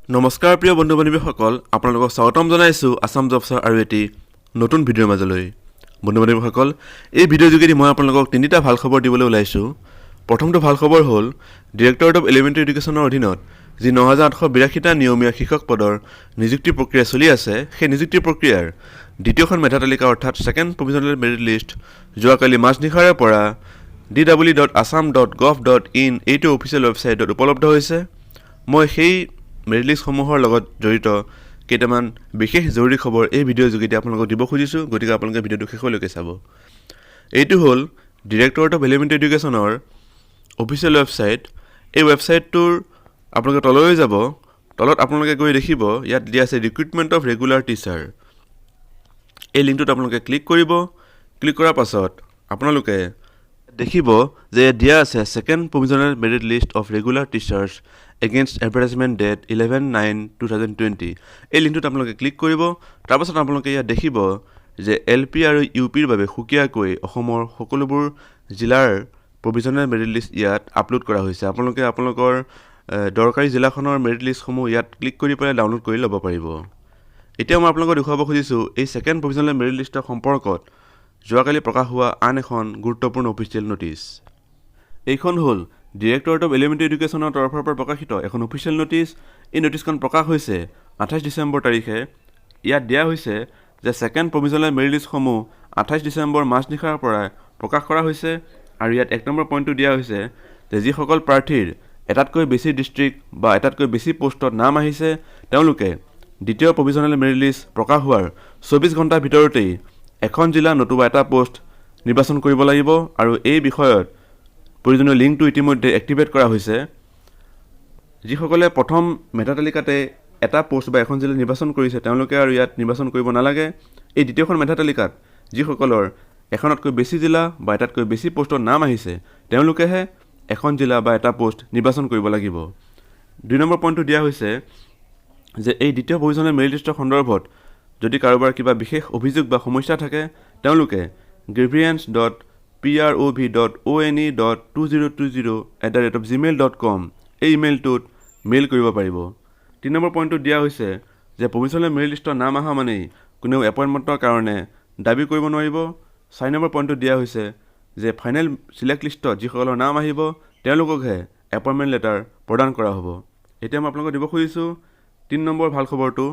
নমস্কাৰ প্ৰিয় বন্ধু বান্ধৱীসকল, আপোনালোকক স্বাগতম জনাইছোঁ আসাম জবছৰ আৰু এটি নতুন ভিডিঅ'ৰ মাজলৈ। বন্ধু বান্ধৱীসকল, এই ভিডিঅ'ৰ যোগেদি মই আপোনালোকক তিনিটা ভাল খবৰ দিবলৈ ওলাইছোঁ। প্ৰথমটো ভাল খবৰ হ'ল ডিৰেক্টৰেট অফ এলিমেণ্টাৰী এডুকেশ্যনৰ অধীনত যি ৯,৮৮২টা নিয়মীয়া শিক্ষক পদৰ নিযুক্তিৰ প্ৰক্ৰিয়া চলি আছে, সেই নিযুক্তিৰ প্ৰক্ৰিয়াৰ দ্বিতীয়খন মেধা তালিকা অৰ্থাৎ ছেকেণ্ড প্ৰভিজনেল মেৰিট লিষ্ট যোৱাকালি মাজনিশাৰে পৰা dw.assam.gov.in এইটো অফিচিয়েল ৱেবছাইটত উপলব্ধ হৈছে। মই সেই মেৰিট লিষ্টসমূহৰ লগত জড়িত কেইটামান বিশেষ জৰুৰী খবৰ এই ভিডিঅ'ৰ যোগেদি আপোনালোকক দিব খুজিছোঁ, গতিকে আপোনালোকে ভিডিঅ'টো শেষলৈকে চাব। এইটো হ'ল ডিৰেক্টৰেট অফ এলিমেণ্টাৰী এডুকেশ্যনৰ অফিচিয়েল ৱেবছাইট। এই ৱেবছাইটটোৰ আপোনালোকে তললৈ যাব, তলত আপোনালোকে গৈ দেখিব ইয়াত দিয়া আছে ৰিক্ৰুইটমেণ্ট অফ ৰেগুলাৰ টিচাৰ। এই লিংকটোত আপোনালোকে ক্লিক কৰিব। ক্লিক কৰাৰ পাছত আপোনালোকে দেখিব যে ইয়াত দিয়া আছে second provisional merit list of regular teachers against advertisement date 11/9/2020। এই লিংকটোত আপোনালোকে ক্লিক কৰিব। তাৰপাছত আপোনালোকে ইয়াত দেখিব যে LP আৰু UPৰ বাবে সুকীয়াকৈ অসমৰ সকলোবোৰ জিলাৰ প্ৰভিজনেল মেৰিট লিষ্ট ইয়াত আপলোড কৰা হৈছে। আপোনালোকে আপোনালোকৰ দৰকাৰী জিলাখনৰ মেৰিট লিষ্টসমূহ ইয়াত ক্লিক কৰি পেলাই ডাউনলোড কৰি ল'ব পাৰিব। এতিয়া মই আপোনালোকক দেখুৱাব খুজিছোঁ এই ছেকেণ্ড প্ৰভিজনেল মেৰিট লিষ্টৰ সম্পৰ্কত যোৱাকালি প্ৰকাশ হোৱা আন এখন গুৰুত্বপূৰ্ণ অফিচিয়েল ন'টিছ। এইখন হ'ল ডিৰেক্টৰেট অফ এলিমেণ্টাৰী এডুকেশ্যনৰ তৰফৰ পৰা প্ৰকাশিত এখন অফিচিয়েল ন'টিছ। এই ন'টিছখন প্ৰকাশ হৈছে 28 ডিচেম্বৰ তাৰিখে। ইয়াত দিয়া হৈছে যে ছেকেণ্ড প্ৰভিজনেল মেৰিট লিষ্টসমূহ 28 ডিচেম্বৰ মাজনিশাৰ পৰা প্ৰকাশ কৰা হৈছে। আৰু ইয়াত 1 নম্বৰ পইণ্টটো দিয়া হৈছে যে যিসকল প্ৰাৰ্থীৰ এটাতকৈ বেছি ডিষ্ট্ৰিক্ট বা এটাতকৈ বেছি পোষ্টত নাম আহিছে, তেওঁলোকে দ্বিতীয় প্ৰভিজনেল মেৰিট লিষ্ট প্ৰকাশ হোৱাৰ 24 ঘণ্টাৰ ভিতৰতেই এখন জিলা নতুবা এটা পোষ্ট নিৰ্বাচন কৰিব লাগিব। আৰু এই বিষয়ত প্ৰয়োজনীয় লিংকটো ইতিমধ্যে এক্টিভেট কৰা হৈছে। যিসকলে প্ৰথম মেধা তালিকাতে এটা পোষ্ট বা এখন জিলা নিৰ্বাচন কৰিছে, তেওঁলোকে আৰু ইয়াত নিৰ্বাচন কৰিব নালাগে। এই দ্বিতীয়খন মেধা তালিকাত যিসকলৰ এখনতকৈ বেছি জিলা বা এটাতকৈ বেছি পোষ্টৰ নাম আহিছে, তেওঁলোকেহে এখন জিলা বা এটা পোষ্ট নিৰ্বাচন কৰিব লাগিব। 2 নম্বৰ পইণ্টটো দিয়া হৈছে যে এই দ্বিতীয় প্ৰভিজনেল মেৰিট লিষ্টৰ সন্দৰ্ভত যদি কাৰোবাৰ কিবা বিশেষ অভিযোগ বা সমস্যা থাকে, তেওঁলোকে grievance.prov.one.2020@gmail.com এই ইমেইলটোত মেইল কৰিব পাৰিব। 3 নম্বৰ পইণ্টটোত দিয়া হৈছে যে প্ৰভিজনেল মেৰিট লিষ্টৰ নাম অহা মানেই কোনেও এপইণ্টমেণ্টৰ কাৰণে দাবী কৰিব নোৱাৰিব। 4 নম্বৰ পইণ্টটোত দিয়া হৈছে যে ফাইনেল চিলেক্ট লিষ্টত যিসকলৰ নাম আহিব, তেওঁলোককহে এপইণ্টমেণ্ট লেটাৰ প্ৰদান কৰা হ'ব। এতিয়া মই আপোনালোকক দিব খুজিছোঁ 3 নম্বৰ ভাল খবৰটো।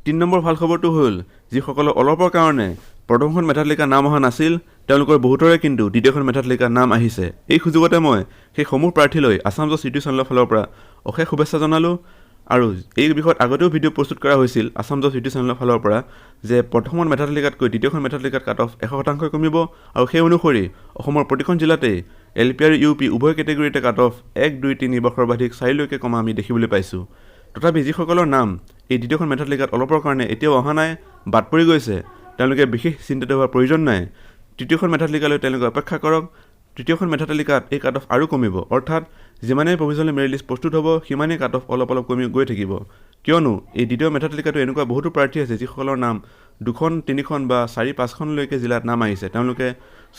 3 নম্বৰ ভাল খবৰটো হ'ল যিসকলৰ অলপৰ কাৰণে প্ৰথমখন মেধা তালিকাৰ নাম অহা নাছিল, তেওঁলোকৰ বহুতৰে কিন্তু দ্বিতীয়খন মেধা তালিকাৰ নাম আহিছে। এই সুযোগতে মই সেই সমূহ প্ৰাৰ্থীলৈ আসাম জবছ ইউটিউব চেনেলৰ ফালৰ পৰা অশেষ শুভেচ্ছা জনালোঁ। আৰু এই বিষয়ত আগতেও ভিডিঅ' প্ৰস্তুত কৰা হৈছিল আসাম জবছ ইউটিউব চেনেলৰ ফালৰ পৰা যে প্ৰথমখন মেধা তালিকাতকৈ দ্বিতীয়খন মেধা তালিকাত কাট অফ 100% কমিব। আৰু সেই অনুসৰি অসমৰ প্ৰতিখন জিলাতেই LP আৰু UP উভয় কেটেগৰীতে কাট অফ 1, 2, 3 বা সৰ্বাধিক 4লৈকে কমা আমি দেখিবলৈ পাইছোঁ। তথাপি যিসকলৰ নাম এই দ্বিতীয়খন মেধা তালিকাত অলপৰ কাৰণে এতিয়াও অহা নাই, বাদ পৰি গৈছে, তেওঁলোকে বিশেষ চিন্তিত হোৱাৰ প্ৰয়োজন নাই। তৃতীয়খন মেধা তালিকালৈ তেওঁলোকে অপেক্ষা কৰক। তৃতীয়খন মেধা তালিকাত এই কাট অফ আৰু কমিব, অৰ্থাৎ যিমানেই প্ৰভিজনেল মেৰিট লিষ্ট প্ৰস্তুত হ'ব, সিমানেই কাট অফ অলপ কমি গৈ থাকিব। কিয়নো এই দ্বিতীয় মেধা তালিকাটো এনেকুৱা বহুতো প্ৰাৰ্থী আছে যিসকলৰ নাম 2খন, 3খন বা 4, 5খনলৈকে জিলাত নাম আহিছে, তেওঁলোকে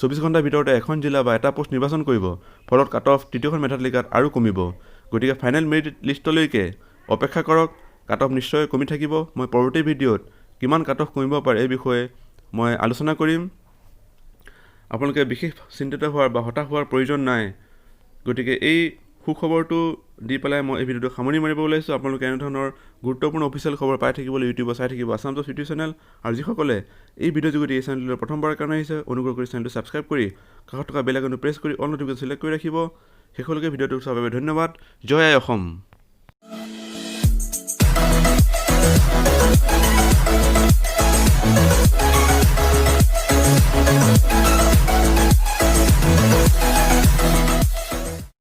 24 ঘণ্টাৰ ভিতৰতে এখন জিলা বা এটা পোষ্ট নিৰ্বাচন কৰিব। ফলত কাট অফ তৃতীয়খন মেধা তালিকাত আৰু কমিব। গতিকে ফাইনেল মেৰিট লিষ্টলৈকে অপেক্ষা কৰক, কাট অফ নিশ্চয় কমি থাকিব। মই পৰৱৰ্তী ভিডিঅ'ত কিমান কাট অফ কমিব পাৰে এই বিষয়ে মই আলোচনা কৰিম। আপোনালোকে বিশেষ চিন্তিত হোৱাৰ বা হতাশ হোৱাৰ প্ৰয়োজন নাই। গতিকে এই সুখবৰটো দি পেলাই মই এই ভিডিঅ'টো সামৰি মাৰিব ওলাইছোঁ। আপোনালোকে এনেধৰণৰ গুৰুত্বপূৰ্ণ অফিচিয়েল খবৰ পাই থাকিবলৈ ইউটিউবত চাই থাকিব আসাম জবছ ইউটিউব চেনেল। আৰু যিসকলে এই ভিডিঅ'ৰ যোগেদি এই চেনেলটোলৈ প্ৰথমবাৰৰ কাৰণে আহিছে, অনুগ্ৰহ কৰি চেনেলটো ছাবস্ক্ৰাইব কৰি কাষত থকা বেল আইকনটো প্ৰেছ কৰি অল নটিফিকেশ্যন ছিলেক্ট কৰি ৰাখিব। শেষলৈকে ভিডিঅ'টো চোৱাৰ বাবে ধন্যবাদ। জয় আই অসম।